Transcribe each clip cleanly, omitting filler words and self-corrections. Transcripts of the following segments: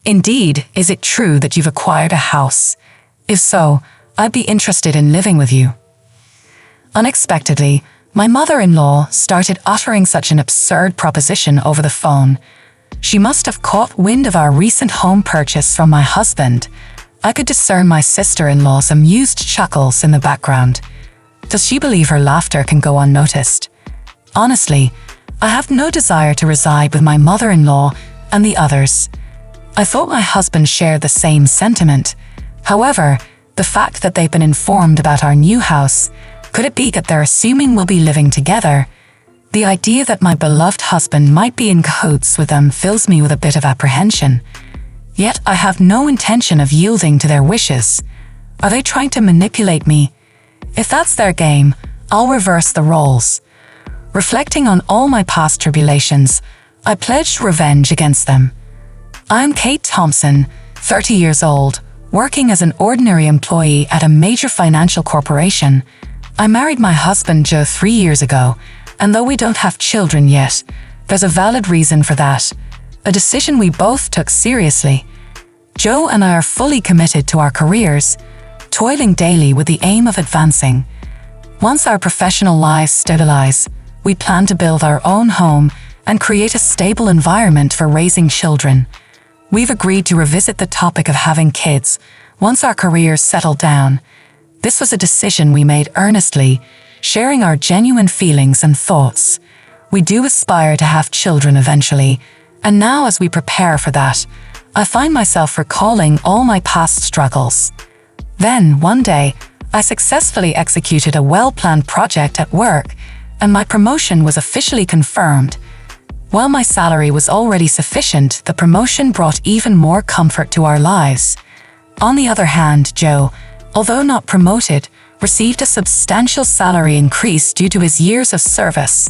Indeed, is it true that you've acquired a house? If so, I'd be interested in living with you. Unexpectedly, my mother-in-law started uttering such an absurd proposition over the phone. She must have caught wind of our recent home purchase from my husband. I could discern my sister-in-law's amused chuckles in the background. Does she believe her laughter can go unnoticed? Honestly, I have no desire to reside with my mother-in-law and the others. I thought my husband shared the same sentiment. However, the fact that they've been informed about our new house, could it be that they're assuming we'll be living together? The idea that my beloved husband might be in cahoots with them fills me with a bit of apprehension. Yet I have no intention of yielding to their wishes. Are they trying to manipulate me? If that's their game, I'll reverse the roles. Reflecting on all my past tribulations, I pledged revenge against them. I'm Kate Thompson, 30 years old, working as an ordinary employee at a major financial corporation. I married my husband Joe 3 years ago, and though we don't have children yet, there's a valid reason for that. A decision we both took seriously. Joe and I are fully committed to our careers, toiling daily with the aim of advancing. Once our professional lives stabilize, we plan to build our own home and create a stable environment for raising children. We've agreed to revisit the topic of having kids once our careers settle down. This was a decision we made earnestly, sharing our genuine feelings and thoughts. We do aspire to have children eventually, and now as we prepare for that, I find myself recalling all my past struggles. Then, one day, I successfully executed a well-planned project at work, and my promotion was officially confirmed. While my salary was already sufficient, the promotion brought even more comfort to our lives. On the other hand, Joe, although not promoted, received a substantial salary increase due to his years of service.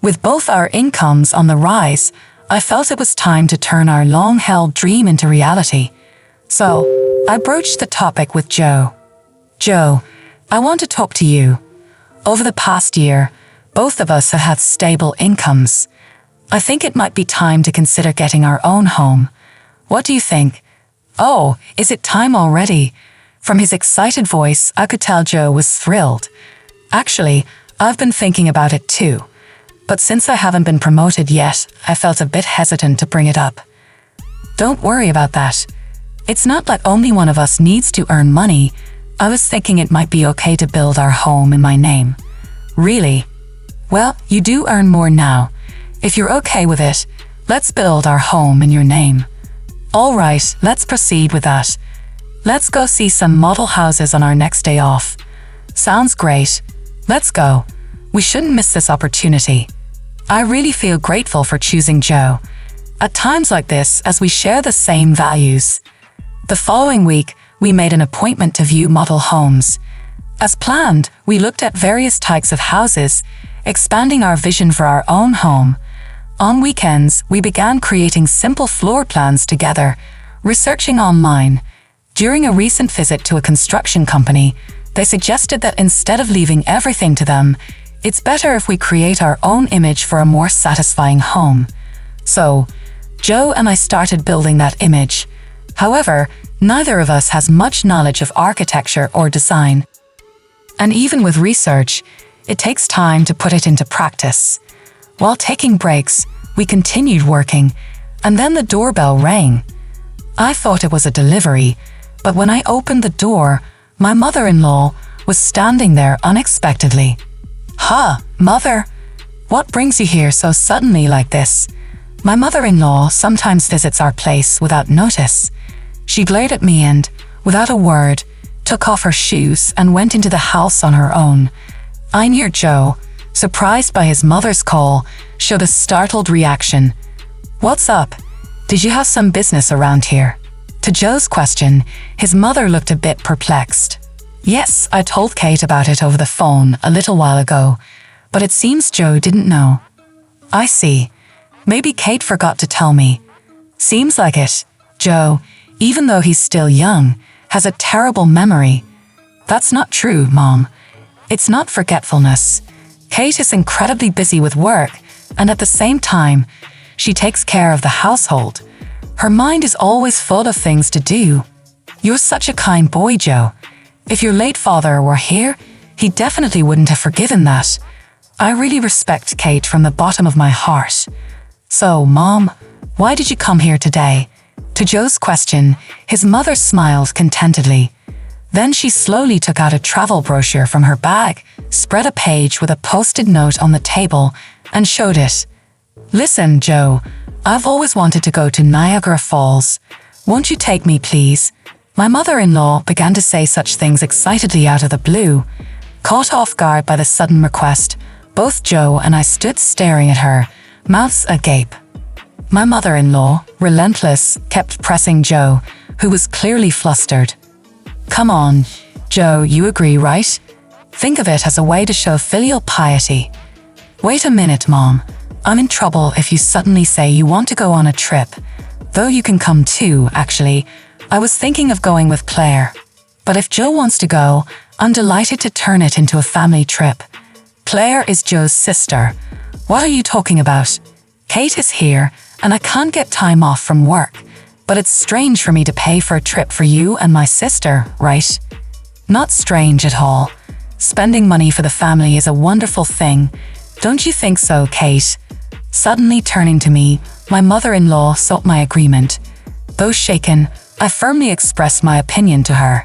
With both our incomes on the rise, I felt it was time to turn our long-held dream into reality. So, I broached the topic with Joe. Joe, I want to talk to you. Over the past year, both of us have had stable incomes. I think it might be time to consider getting our own home. What do you think? Oh, is it time already? From his excited voice, I could tell Joe was thrilled. Actually, I've been thinking about it too. But since I haven't been promoted yet, I felt a bit hesitant to bring it up. Don't worry about that. It's not like only one of us needs to earn money. I was thinking it might be okay to build our home in my name. Really? Well, you do earn more now. If you're okay with it, let's build our home in your name. All right, let's proceed with that. Let's go see some model houses on our next day off. Sounds great. Let's go. We shouldn't miss this opportunity. I really feel grateful for choosing Joe. At times like this, as we share the same values. The following week, we made an appointment to view model homes. As planned, we looked at various types of houses, expanding our vision for our own home. On weekends, we began creating simple floor plans together, researching online. During a recent visit to a construction company, they suggested that instead of leaving everything to them, it's better if we create our own image for a more satisfying home. So, Joe and I started building that image. However, neither of us has much knowledge of architecture or design. And even with research, it takes time to put it into practice. While taking breaks, we continued working, and then the doorbell rang. I thought it was a delivery, but when I opened the door, my mother-in-law was standing there unexpectedly. "Ha, Mother! What brings you here so suddenly like this?" My mother-in-law sometimes visits our place without notice. She glared at me and, without a word, took off her shoes and went into the house on her own. I near Joe, surprised by his mother's call, showed a startled reaction. "What's up? Did you have some business around here?" To Joe's question, his mother looked a bit perplexed. "Yes, I told Kate about it over the phone a little while ago, but it seems Joe didn't know." "I see. Maybe Kate forgot to tell me." "Seems like it. Joe, even though he's still young, has a terrible memory." "That's not true, Mom. It's not forgetfulness. Kate is incredibly busy with work, and at the same time, she takes care of the household. Her mind is always full of things to do. You're such a kind boy, Joe. If your late father were here, he definitely wouldn't have forgiven that. I really respect Kate from the bottom of my heart. So, Mom, why did you come here today? To Joe's question, his mother smiled contentedly. Then she slowly took out a travel brochure from her bag, spread a page with a post-it note on the table, and showed it. Listen, Joe, I've always wanted to go to Niagara Falls. Won't you take me, please? My mother-in-law began to say such things excitedly out of the blue. Caught off guard by the sudden request, both Joe and I stood staring at her, mouths agape. My mother-in-law, relentless, kept pressing Joe, who was clearly flustered. Come on, Joe, you agree, right? Think of it as a way to show filial piety. Wait a minute, Mom. I'm in trouble if you suddenly say you want to go on a trip. Though you can come too, actually. I was thinking of going with Claire. But if Joe wants to go, I'm delighted to turn it into a family trip. Claire is Joe's sister. What are you talking about? Kate is here, and I can't get time off from work. But it's strange for me to pay for a trip for you and my sister, right? Not strange at all. Spending money for the family is a wonderful thing. Don't you think so, Kate? Suddenly turning to me, my mother-in-law sought my agreement. Though shaken, I firmly expressed my opinion to her.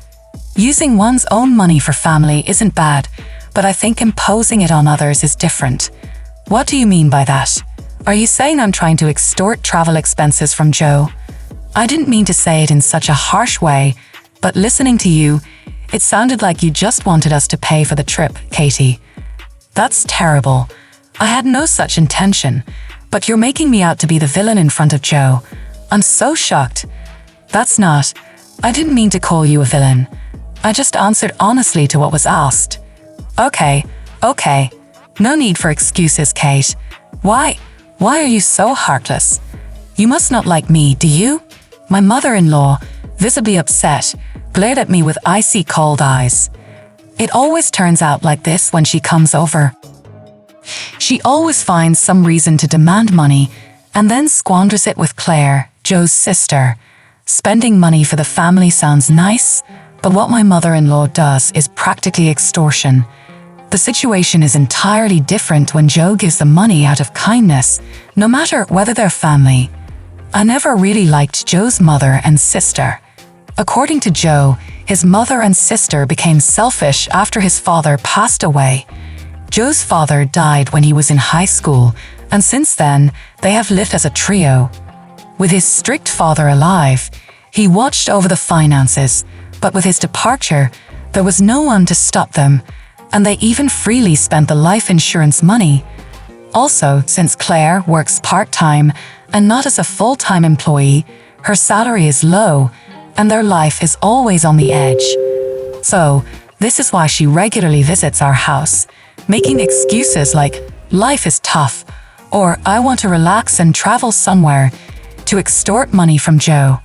Using one's own money for family isn't bad, but I think imposing it on others is different. What do you mean by that? Are you saying I'm trying to extort travel expenses from Joe? I didn't mean to say it in such a harsh way, but listening to you, it sounded like you just wanted us to pay for the trip, Katie. That's terrible. I had no such intention, but you're making me out to be the villain in front of Joe. I'm so shocked. I didn't mean to call you a villain. I just answered honestly to what was asked. Okay. No need for excuses, Kate. Why are you so heartless? You must not like me, do you? My mother-in-law, visibly upset, glared at me with icy cold eyes. It always turns out like this when she comes over. She always finds some reason to demand money and then squanders it with Claire, Joe's sister. Spending money for the family sounds nice, but what my mother-in-law does is practically extortion. The situation is entirely different when Joe gives the money out of kindness, no matter whether they're family. I never really liked Joe's mother and sister. According to Joe, his mother and sister became selfish after his father passed away. Joe's father died when he was in high school, and since then, they have lived as a trio. With his strict father alive, he watched over the finances, but with his departure, there was no one to stop them, and they even freely spent the life insurance money. Also, since Claire works part-time and not as a full-time employee, her salary is low, and their life is always on the edge. So, this is why she regularly visits our house, making excuses like, life is tough, or I want to relax and travel somewhere, to extort money from Joe.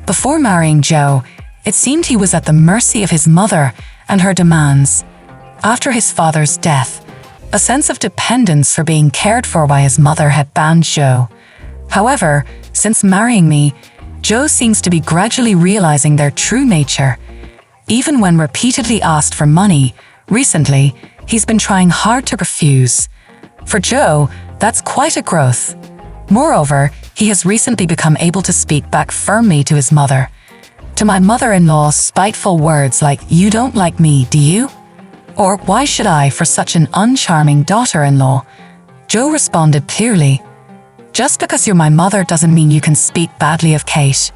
Before marrying Joe, it seemed he was at the mercy of his mother and her demands. After his father's death, a sense of dependence for being cared for by his mother had bound Joe. However, since marrying me, Joe seems to be gradually realizing their true nature. Even when repeatedly asked for money, recently, he's been trying hard to refuse. For Joe, that's quite a growth. Moreover, he has recently become able to speak back firmly to his mother. To my mother-in-law's spiteful words like, "You don't like me, do you?" Or, "Why should I for such an uncharming daughter-in-law?" Joe responded clearly, "Just because you're my mother doesn't mean you can speak badly of Kate.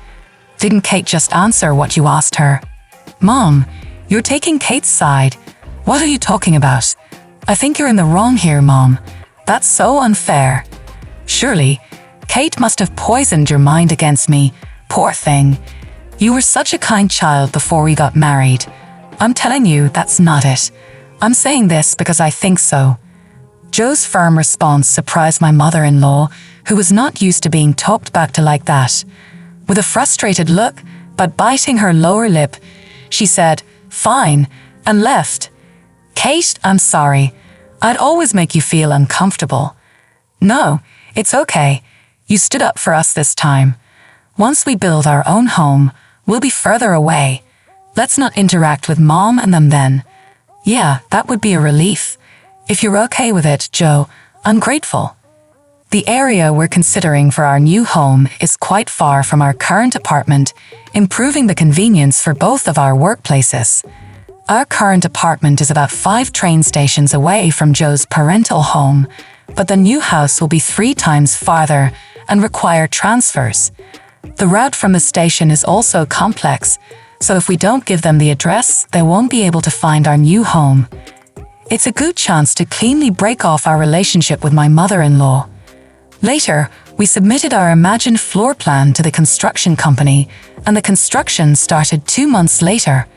Didn't Kate just answer what you asked her?" "Mom, you're taking Kate's side. What are you talking about? I think you're in the wrong here, Mom. That's so unfair. Surely, Kate must have poisoned your mind against me. Poor thing. You were such a kind child before we got married. I'm telling you, that's not it. I'm saying this because I think so." Joe's firm response surprised my mother-in-law, who was not used to being talked back to like that. With a frustrated look, but biting her lower lip, she said, "Fine," and left. "Kate, I'm sorry. I'd always make you feel uncomfortable." "No, it's okay. You stood up for us this time. Once we build our own home, we'll be further away. Let's not interact with Mom and them then. Yeah, that would be a relief. If you're okay with it, Joe, I'm grateful. The area we're considering for our new home is quite far from our current apartment, improving the convenience for both of our workplaces. Our current apartment is about 5 train stations away from Joe's parental home, but the new house will be 3 times farther and require transfers. The route from the station is also complex, so if we don't give them the address, they won't be able to find our new home. It's a good chance to cleanly break off our relationship with my mother-in-law. Later, we submitted our imagined floor plan to the construction company, and the construction started 2 months later.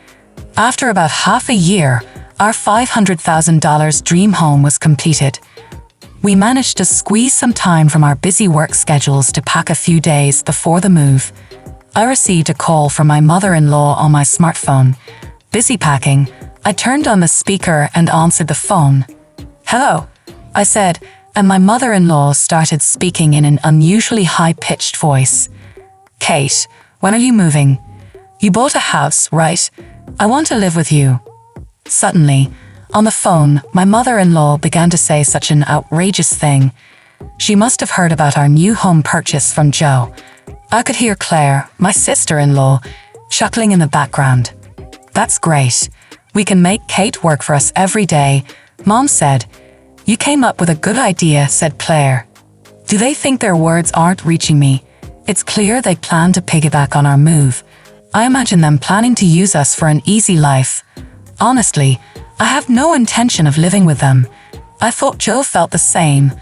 After about half a year, our $500,000 dream home was completed. We managed to squeeze some time from our busy work schedules to pack a few days before the move. I received a call from my mother-in-law on my smartphone. Busy packing, I turned on the speaker and answered the phone. "Hello," I said, and my mother-in-law started speaking in an unusually high-pitched voice. "Kate, when are you moving? You bought a house, right? I want to live with you." Suddenly, on the phone, my mother-in-law began to say such an outrageous thing. She must have heard about our new home purchase from Joe. I could hear Claire, my sister-in-law, chuckling in the background. "That's great. We can make Kate work for us every day," Mom said. "You came up with a good idea," said Claire. Do they think their words aren't reaching me? It's clear they plan to piggyback on our move. I imagine them planning to use us for an easy life. Honestly, I have no intention of living with them. I thought Joe felt the same,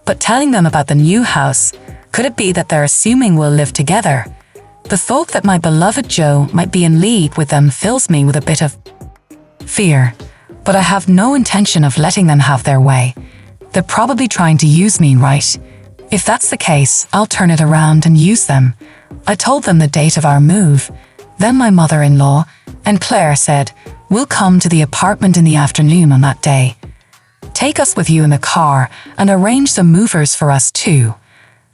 but telling them about the new house, could it be that they're assuming we'll live together? The thought that my beloved Joe might be in league with them fills me with a bit of fear, but I have no intention of letting them have their way. They're probably trying to use me, right? If that's the case, I'll turn it around and use them. I told them the date of our move. Then my mother-in-law and Claire said, "We'll come to the apartment in the afternoon on that day. Take us with you in the car and arrange some movers for us too."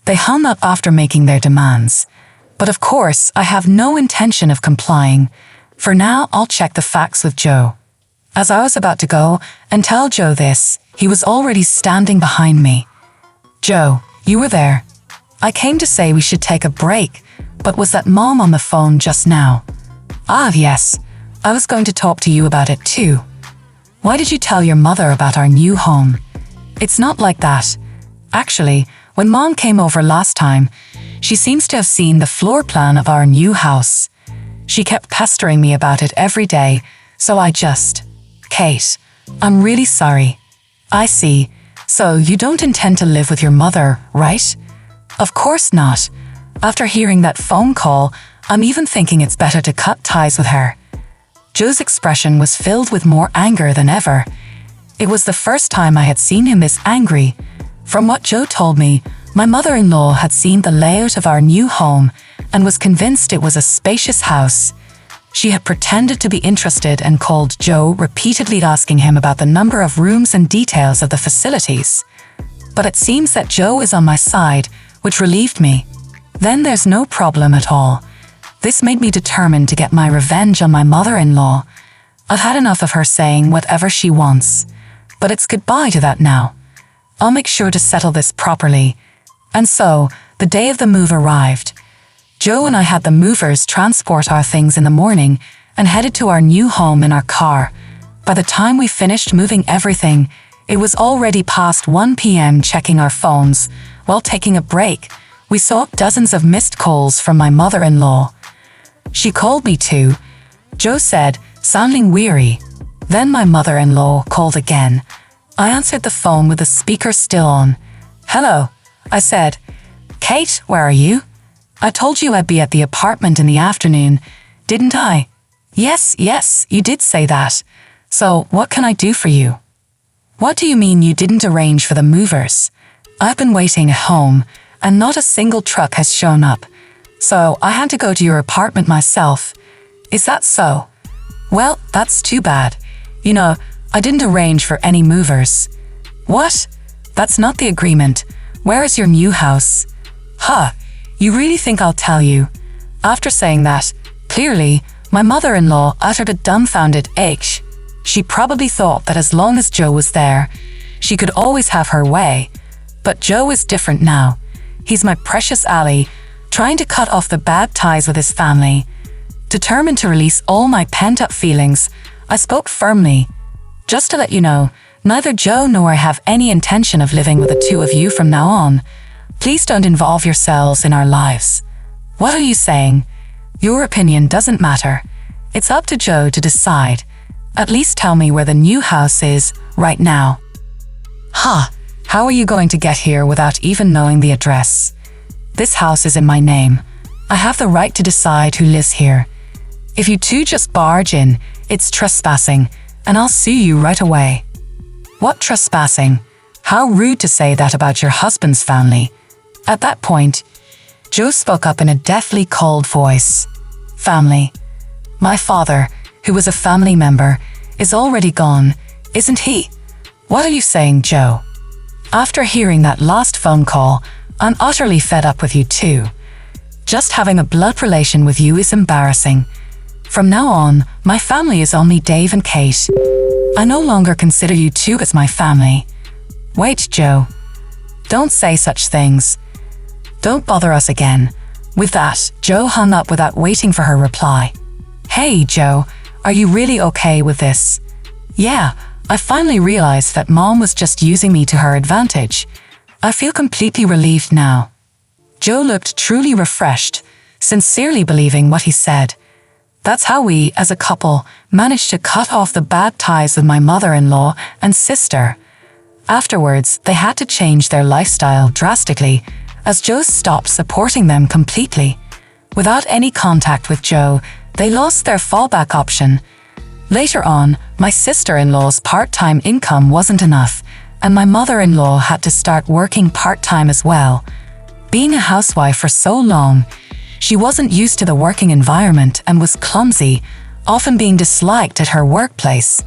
They hung up after making their demands. But of course, I have no intention of complying. For now, I'll check the facts with Joe. As I was about to go and tell Joe this, he was already standing behind me. "Joe, you were there. I came to say we should take a break, but was that Mom on the phone just now?" "Ah, yes. I was going to talk to you about it too. Why did you tell your mother about our new home?" "It's not like that. Actually, when Mom came over last time, she seems to have seen the floor plan of our new house. She kept pestering me about it every day, so I just... Kate, I'm really sorry." "I see. So you don't intend to live with your mother, right?" "Of course not. After hearing that phone call, I'm even thinking it's better to cut ties with her." Joe's expression was filled with more anger than ever. It was the first time I had seen him this angry. From what Joe told me, my mother-in-law had seen the layout of our new home and was convinced it was a spacious house. She had pretended to be interested and called Joe, repeatedly asking him about the number of rooms and details of the facilities. But it seems that Joe is on my side, which relieved me. Then there's no problem at all. This made me determined to get my revenge on my mother-in-law. I've had enough of her saying whatever she wants. But it's goodbye to that now. I'll make sure to settle this properly. And so, the day of the move arrived. Joe and I had the movers transport our things in the morning and headed to our new home in our car. By the time we finished moving everything, it was already past 1 p.m. Checking our phones. While taking a break, we saw dozens of missed calls from my mother-in-law. "She called me too," Joe said, sounding weary. Then my mother-in-law called again. I answered the phone with the speaker still on. "Hello," I said. "Kate, where are you? I told you I'd be at the apartment in the afternoon, didn't I?" Yes, you did say that. So, what can I do for you?" "What do you mean you didn't arrange for the movers? I've been waiting at home, and not a single truck has shown up. So, I had to go to your apartment myself. Is that so? Well, that's too bad. You know, I didn't arrange for any movers." "What? That's not the agreement. Where is your new house?" "Huh, You really think I'll tell you? After saying that, clearly, my mother-in-law uttered a dumbfounded "H." She probably thought that as long as Joe was there, she could always have her way. But Joe is different now. He's my precious ally, trying to cut off the bad ties with his family. Determined to release all my pent-up feelings, I spoke firmly. Just to let you know, neither Joe nor I have any intention of living with the two of you from now on. Please don't involve yourselves in our lives. What are you saying? Your opinion doesn't matter. It's up to Joe to decide. At least tell me where the new house is right now. How are you going to get here without even knowing the address? This house is in my name. I have the right to decide who lives here. If you two just barge in, it's trespassing, and I'll sue you right away. What trespassing? How rude to say that about your husband's family. At that point, Joe spoke up in a deathly cold voice. Family. My father, who was a family member, is already gone, isn't he? What are you saying, Joe? After hearing that last phone call, I'm utterly fed up with you too. Just having a blood relation with you is embarrassing. From now on, my family is only Dave and Kate. I no longer consider you two as my family. Wait, Joe. Don't say such things. Don't bother us again. With that, Joe hung up without waiting for her reply. Hey, Joe, are you really okay with this? Yeah, I finally realized that Mom was just using me to her advantage. I feel completely relieved now. Joe looked truly refreshed, sincerely believing what he said. That's how we, as a couple, managed to cut off the bad ties with my mother-in-law and sister. Afterwards, they had to change their lifestyle drastically, as Joe stopped supporting them completely. Without any contact with Joe, they lost their fallback option. Later on, my sister-in-law's part-time income wasn't enough, and my mother-in-law had to start working part-time as well. Being a housewife for so long, she wasn't used to the working environment and was clumsy, often being disliked at her workplace.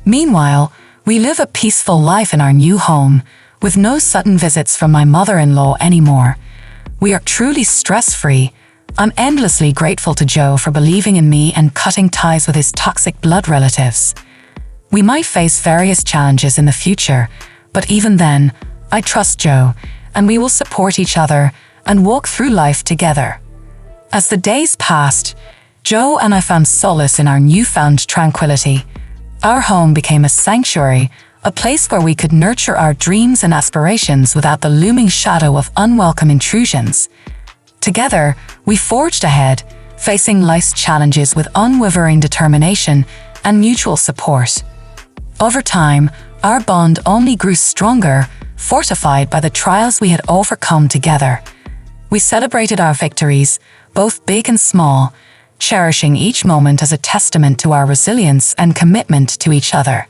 Meanwhile, we live a peaceful life in our new home, with no sudden visits from my mother-in-law anymore. We are truly stress-free. I'm endlessly grateful to Joe for believing in me and cutting ties with his toxic blood relatives. We might face various challenges in the future, but even then, I trust Joe, and we will support each other and walk through life together. As the days passed, Joe and I found solace in our newfound tranquility. Our home became a sanctuary, a place where we could nurture our dreams and aspirations without the looming shadow of unwelcome intrusions. Together, we forged ahead, facing life's challenges with unwavering determination and mutual support. Over time, our bond only grew stronger, fortified by the trials we had overcome together. We celebrated our victories, both big and small, cherishing each moment as a testament to our resilience and commitment to each other.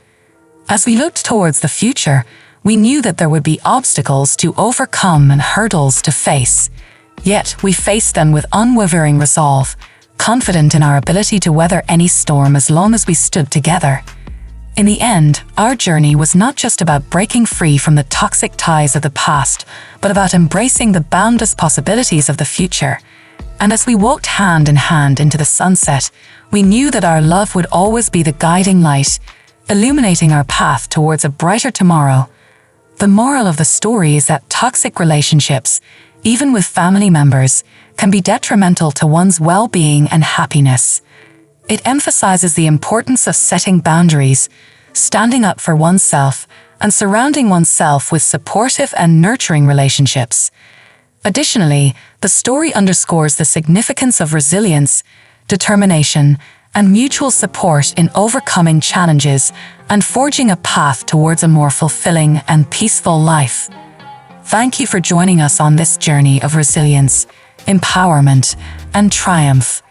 As we looked towards the future, we knew that there would be obstacles to overcome and hurdles to face. Yet, we faced them with unwavering resolve, confident in our ability to weather any storm as long as we stood together. In the end, our journey was not just about breaking free from the toxic ties of the past, but about embracing the boundless possibilities of the future. And as we walked hand in hand into the sunset, we knew that our love would always be the guiding light, illuminating our path towards a brighter tomorrow. The moral of the story is that toxic relationships, even with family members, can be detrimental to one's well-being and happiness. It emphasizes the importance of setting boundaries, standing up for oneself, and surrounding oneself with supportive and nurturing relationships. Additionally, the story underscores the significance of resilience, determination, and mutual support in overcoming challenges and forging a path towards a more fulfilling and peaceful life. Thank you for joining us on this journey of resilience, empowerment, and triumph.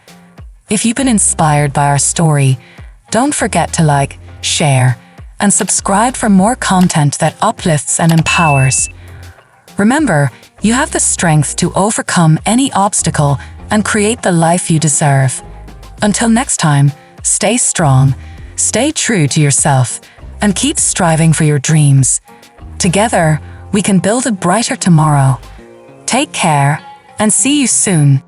If you've been inspired by our story, don't forget to like, share, and subscribe for more content that uplifts and empowers. Remember, you have the strength to overcome any obstacle and create the life you deserve. Until next time, stay strong, stay true to yourself, and keep striving for your dreams. Together, we can build a brighter tomorrow. Take care, and see you soon.